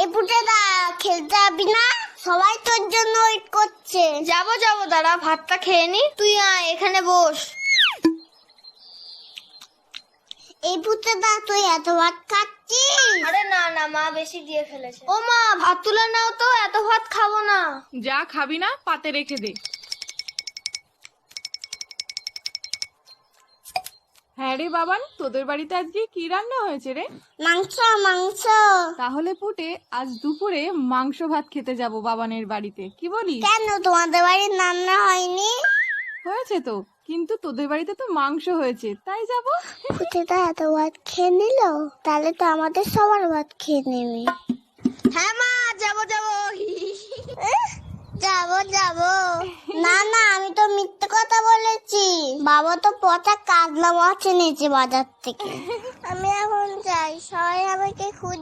এই পুটেদা খেলতে যাবি না? সবাই তোর জন্য ওয়েট করছে। যাবো দাঁড়া, ভাতটা খেয়ে নি। তুই আয়, এখানে বস। এই পুটেদা তুই এত ভাত খাচ্ছিস? আরে না মা বেশি দিয়ে ফেলেছে। ও মা, ভাত তুলে নাও তো, এত ভাত খাবো না। যা খাবি না পাতে রেখে দে। হ্যাঁ রে বাবান, তোদের বাড়িতে আজকে কি রান্না হয়েছে রে? মাংস মাংস। তাহলে পুটে আজ দুপুরে মাংস ভাত খেতে যাব বাবানের বাড়িতে, কি বলিস? কেন তোমাদের বাড়ির রান্না হয়নি? হয়েছে তো, কিন্তু তোদের বাড়িতে তো মাংস হয়েছে, তাই যাব। পুটেদা এত ভাত খেয়ে নিল, তাহলে তো আমাদের সবার ভাত খেয়ে নেবে। হ্যাঁ মা, যাবো যাবো। না আমি তো মিথ্যে কথা বলেছি। বাবা তো পচা কাজলা মাছ এনেছে বাজার থেকে। আমি এখন যাই, সবাই আমাকে খুঁজে